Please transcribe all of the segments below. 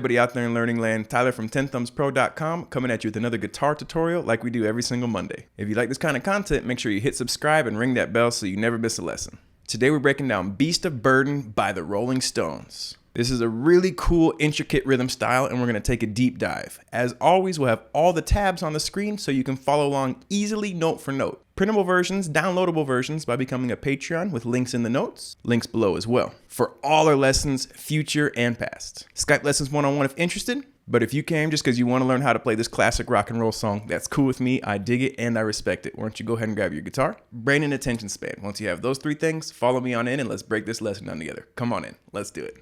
everybody out there in learning land. Tyler from 10thumbspro.com coming at you with another guitar tutorial like we do every single Monday. If you like this kind of content, make sure you hit subscribe and ring that bell so you never miss a lesson. Today we're breaking down Beast of Burden by the Rolling Stones. This is a really cool, intricate rhythm style, and we're going to take a deep dive. As always, we'll have all the tabs on the screen so you can follow along easily note for note. Printable versions, downloadable versions by becoming a Patreon with links in the notes, links below as well, for all our lessons, future and past. Skype lessons one-on-one if interested, but if you came just because you want to learn how to play this classic rock and roll song, that's cool with me. I dig it and I respect it. Why don't you go ahead and grab your guitar, brain, and attention span. Once you have those three things, follow me on in and let's break this lesson down together. Come on in. Let's do it.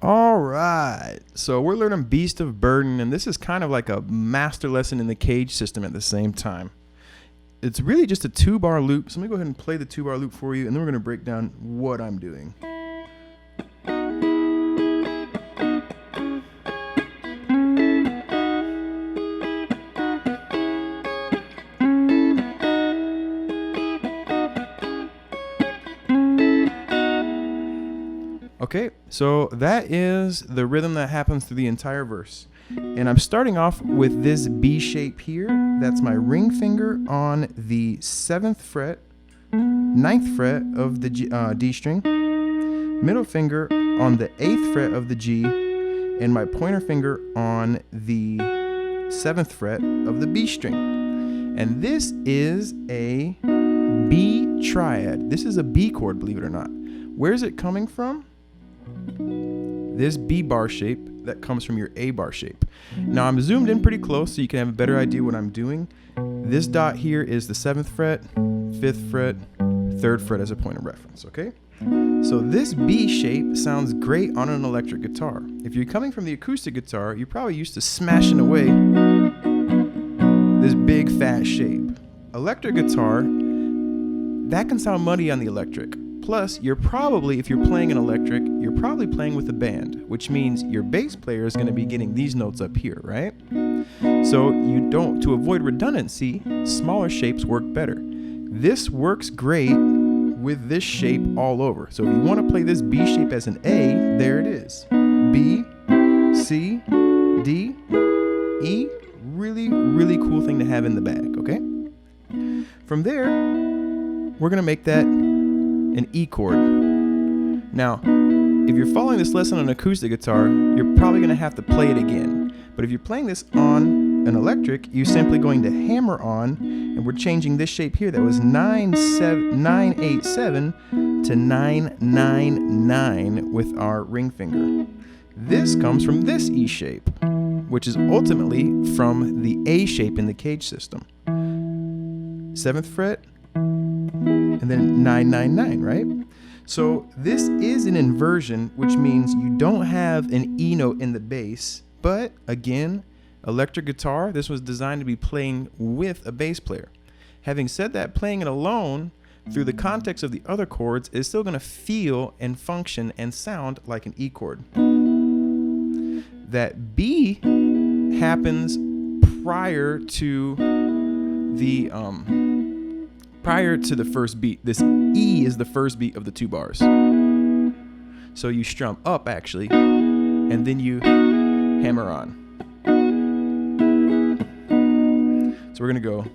All right, so we're learning Beast of Burden, and this is kind of like a master lesson in the cage system at the same time. It's really just a 2-bar loop, so let me go ahead and play the 2-bar loop for you, and then we're going to break down what I'm doing. Okay, so that is the rhythm that happens through the entire verse. And I'm starting off with this B shape here. That's my ring finger on the 7th fret, 9th fret of the D string, middle finger on the 8th fret of the G, and my pointer finger on the 7th fret of the B string. And this is a B triad. This is a B chord, believe it or not. Where's it coming from? This B bar shape that comes from your A bar shape. Now I'm zoomed in pretty close so you can have a better idea what I'm doing. This dot here is the 7th fret, 5th fret, 3rd fret as a point of reference, okay? So this B shape sounds great on an electric guitar. If you're coming from the acoustic guitar, you're probably used to smashing away this big fat shape. Electric guitar, that can sound muddy on the electric. Plus, you're probably, if you're playing an electric, you're probably playing with a band, which means your bass player is going to be getting these notes up here, right? So to avoid redundancy, smaller shapes work better. This works great with this shape all over. So if you want to play this B shape as an A, there it is. B, C, D, E. Really, really cool thing to have in the bag, okay? From there, we're going to make that an E chord. Now, if you're following this lesson on an acoustic guitar, you're probably going to have to play it again. But if you're playing this on an electric, you're simply going to hammer on, and we're changing this shape here that was 987 to 999 with our ring finger. This comes from this E shape, which is ultimately from the A shape in the cage system. 7th fret, and then 999, right? So this is an inversion, which means you don't have an E note in the bass, but again, electric guitar, this was designed to be playing with a bass player. Having said that, playing it alone through the context of the other chords is still going to feel and function and sound like an E chord. That B happens prior to the first beat. This E is the first beat of the 2 bars. So you strum up actually, and then you hammer on. So we're gonna go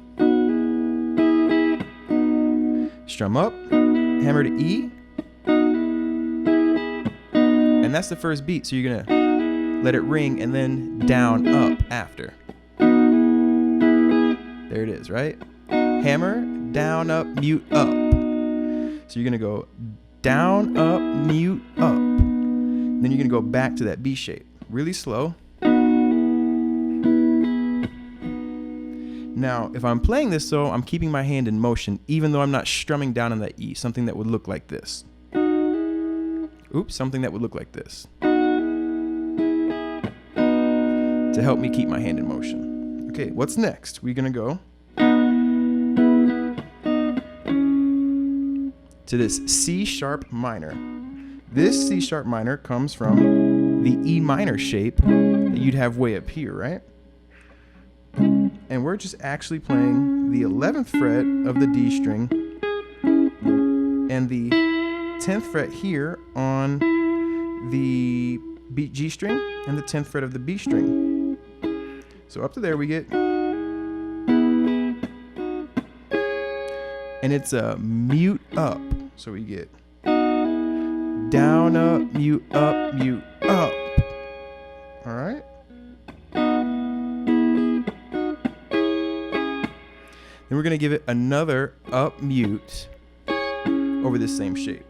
strum up, hammer to E, and that's the first beat. So you're gonna let it ring and then down up after. There it is, right? Hammer, down, up, mute, up. So you're gonna go down, up, mute, up. Then you're gonna go back to that B shape, really slow. Now, if I'm playing this though, I'm keeping my hand in motion, even though I'm not strumming down on that E, something that would look like this. Oops, something that would look like this. To help me keep my hand in motion. Okay, what's next? We're gonna go to this C sharp minor. This C sharp minor comes from the E minor shape that you'd have way up here, right? And we're just actually playing the 11th fret of the D string and the 10th fret here on the G string and the 10th fret of the B string. So up to there we get, and it's a mute up. So we get down, up, mute, up, mute, up. All right. Then we're gonna give it another up mute over this same shape.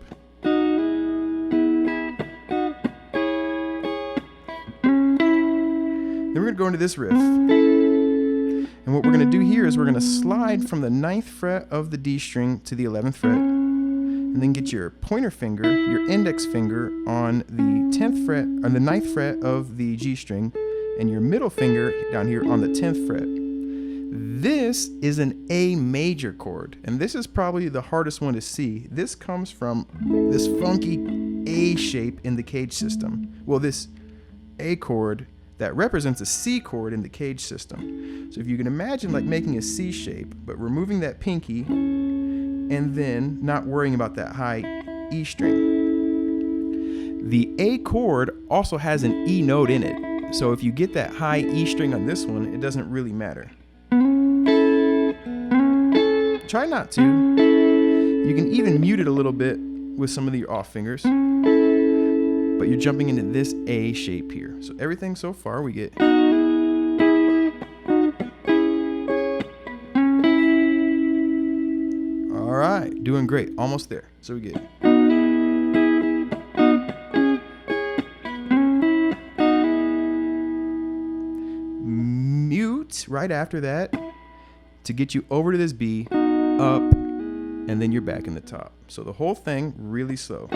Then we're gonna go into this riff. And what we're gonna do here is we're gonna slide from the 9th fret of the D string to the 11th fret, and then get your pointer finger, your index finger on the 10th fret, on the 9th fret of the G string, and your middle finger down here on the 10th fret. This is an A major chord, and this is probably the hardest one to see. This comes from this funky A shape in the cage system. Well, this A chord that represents a C chord in the cage system. So if you can imagine like making a C shape, but removing that pinky and then not worrying about that high E string. The A chord also has an E note in it. So if you get that high E string on this one, it doesn't really matter. Try not to. You can even mute it a little bit with some of your off fingers. But you're jumping into this A shape here. So everything so far we get. All right, doing great, almost there. So we get. Mute right after that to get you over to this B, up, and then you're back in the top. So the whole thing really slow.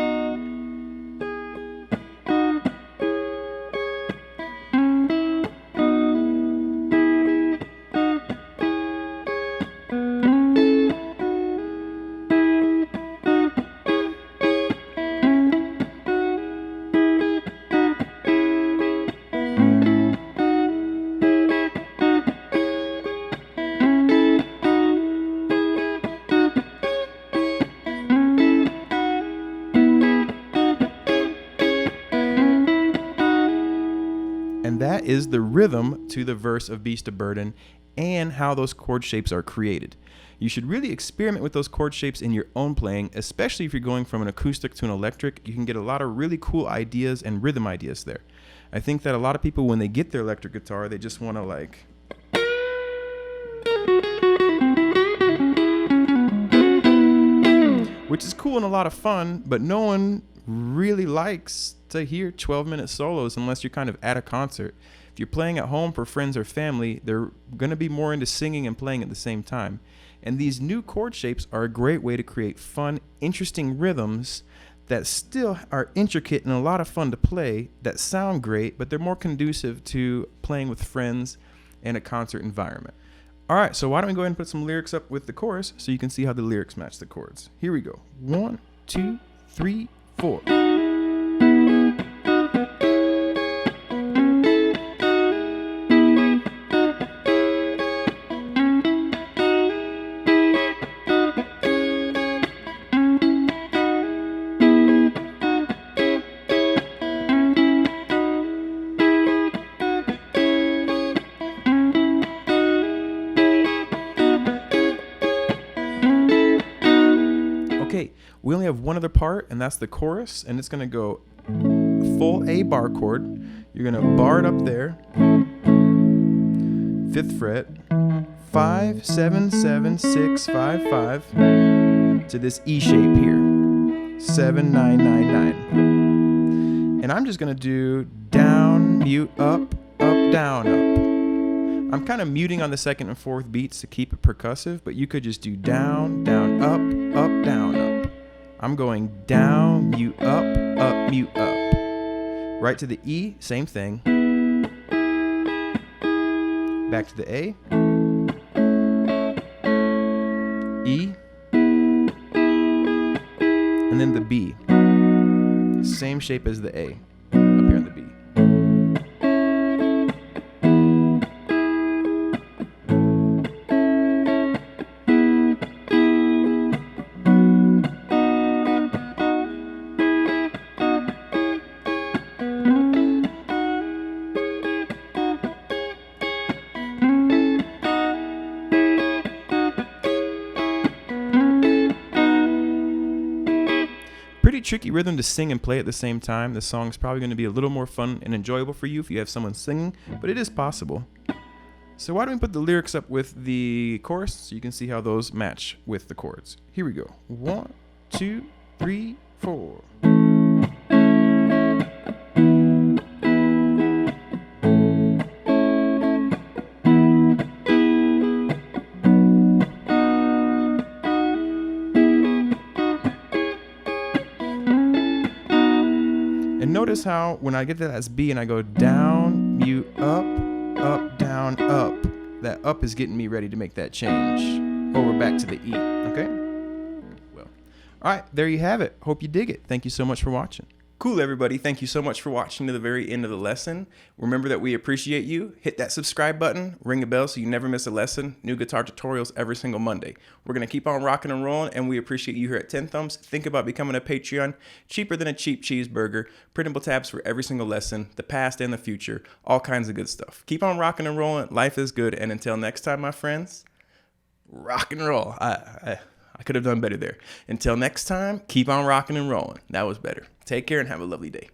And that is the rhythm to the verse of Beast of Burden and how those chord shapes are created. You should really experiment with those chord shapes in your own playing, especially if you're going from an acoustic to an electric. You can get a lot of really cool ideas and rhythm ideas there. I think that a lot of people, when they get their electric guitar, they just want to like... which is cool and a lot of fun, but no one really likes to hear 12-minute solos unless you're kind of at a concert. If you're playing at home for friends or family, they're going to be more into singing and playing at the same time. And these new chord shapes are a great way to create fun, interesting rhythms that still are intricate and a lot of fun to play, that sound great, but they're more conducive to playing with friends in a concert environment. All right, so why don't we go ahead and put some lyrics up with the chorus so you can see how the lyrics match the chords. Here we go. 1, 2, 3, 4. Okay, we only have one other part, and that's the chorus, and it's going to go full A bar chord. You're going to bar it up there, 5th fret, 5, 7, 7, 6, 5, 5, to this E shape here, 7, 9, 9, 9. And I'm just going to do down, mute, up, down, up. I'm kind of muting on the 2nd and 4th beats to keep it percussive, but you could just do down, down, up, down, up. I'm going down, mute, up, mute, up. Right to the E, same thing. Back to the A. E. And then the B. Same shape as the A, up here in the B. tricky rhythm to sing and play at the same time. This song is probably going to be a little more fun and enjoyable for you if you have someone singing, but it is possible. So why don't we put the lyrics up with the chorus so you can see how those match with the chords. Here we go. 1, 2, 3, 4. And notice how when I get to that B and I go down, mute, up, up, down, up, that up is getting me ready to make that change over back to the E, okay? Well, all right, there you have it. Hope you dig it. Thank you so much for watching. Cool, everybody. Thank you so much for watching to the very end of the lesson. Remember that we appreciate you. Hit that subscribe button, ring a bell so you never miss a lesson. New guitar tutorials every single Monday. We're going to keep on rocking and rolling, and we appreciate you here at 10 Thumbs. Think about becoming a Patreon. Cheaper than a cheap cheeseburger. Printable tabs for every single lesson, the past and the future. All kinds of good stuff. Keep on rocking and rolling. Life is good. And until next time, my friends, rock and roll. I could have done better there. Until next time, keep on rocking and rolling. That was better. Take care and have a lovely day.